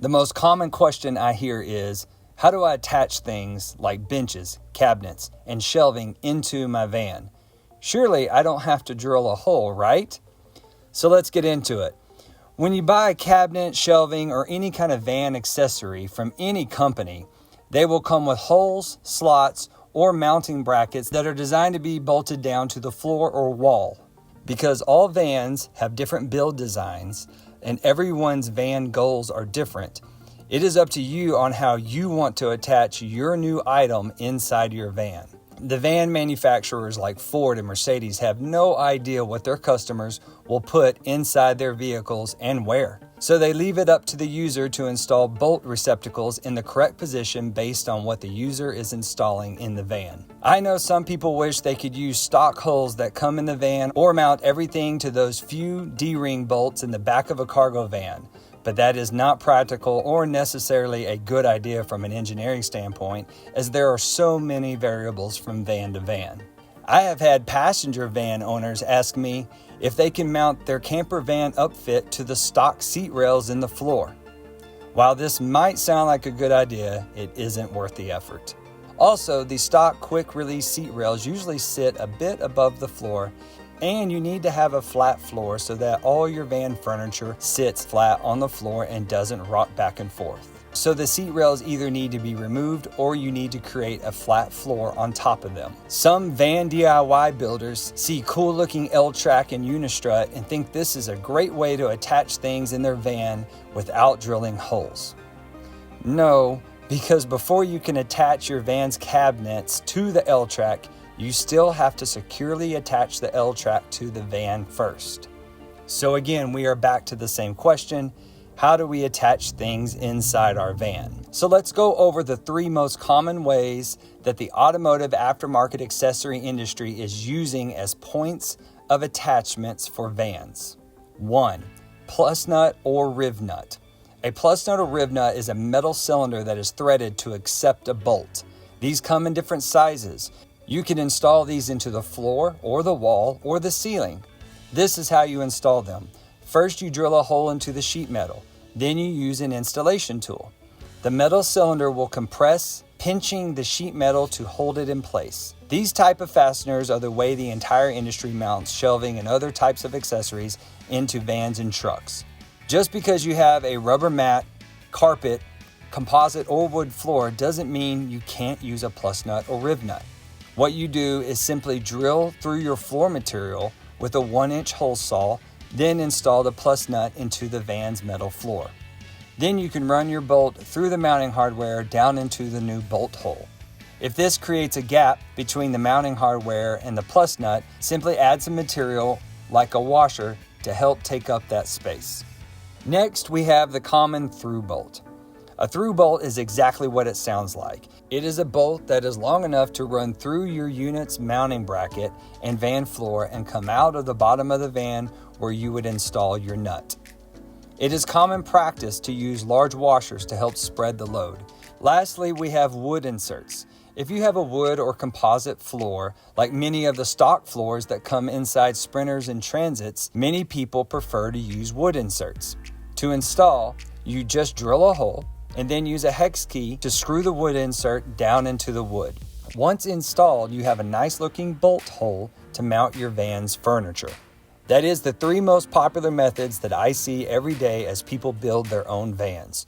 The most common question I hear is, how do I attach things like benches, cabinets, and shelving into my van? Surely I don't have to drill a hole, right? So let's get into it. When you buy a cabinet, shelving, or any kind of van accessory from any company, they will come with holes, slots, or mounting brackets that are designed to be bolted down to the floor or wall. Because all vans have different build designs and everyone's van goals are different, it is up to you on how you want to attach your new item inside your van. The van manufacturers like Ford and Mercedes have no idea what their customers will put inside their vehicles and where. So they leave it up to the user to install bolt receptacles in the correct position based on what the user is installing in the van. I know some people wish they could use stock holes that come in the van or mount everything to those few D-ring bolts in the back of a cargo van. But that is not practical or necessarily a good idea from an engineering standpoint, as there are so many variables from van to van. I have had passenger van owners ask me if they can mount their camper van upfit to the stock seat rails in the floor. While this might sound like a good idea, it isn't worth the effort. Also, the stock quick release seat rails usually sit a bit above the floor, and you need to have a flat floor so that all your van furniture sits flat on the floor and doesn't rock back and forth. So the seat rails either need to be removed or you need to create a flat floor on top of them. Some van DIY builders see cool looking L-track and Unistrut and think this is a great way to attach things in their van without drilling holes. No, because before you can attach your van's cabinets to the L-track, you still have to securely attach the L-track to the van first. So again, we are back to the same question. How do we attach things inside our van? So let's go over the 3 most common ways that the automotive aftermarket accessory industry is using as points of attachments for vans. 1. Plus nut or riv nut. A plus nut or riv nut is a metal cylinder that is threaded to accept a bolt. These come in different sizes. You can install these into the floor or the wall or the ceiling. This is how you install them. First, you drill a hole into the sheet metal. Then you use an installation tool. The metal cylinder will compress, pinching the sheet metal to hold it in place. These type of fasteners are the way the entire industry mounts shelving and other types of accessories into vans and trucks. Just because you have a rubber mat, carpet, composite, or wood floor doesn't mean you can't use a plus nut or riv nut. What you do is simply drill through your floor material with a 1-inch hole saw, then install the plus nut into the van's metal floor. Then you can run your bolt through the mounting hardware down into the new bolt hole. If this creates a gap between the mounting hardware and the plus nut, simply add some material like a washer to help take up that space. Next, we have the common through bolt. A through bolt is exactly what it sounds like. It is a bolt that is long enough to run through your unit's mounting bracket and van floor and come out of the bottom of the van where you would install your nut. It is common practice to use large washers to help spread the load. Lastly, we have wood inserts. If you have a wood or composite floor, like many of the stock floors that come inside Sprinters and Transits, many people prefer to use wood inserts. To install, you just drill a hole and then use a hex key to screw the wood insert down into the wood. Once installed, you have a nice looking bolt hole to mount your van's furniture. That is the 3 most popular methods that I see every day as people build their own vans.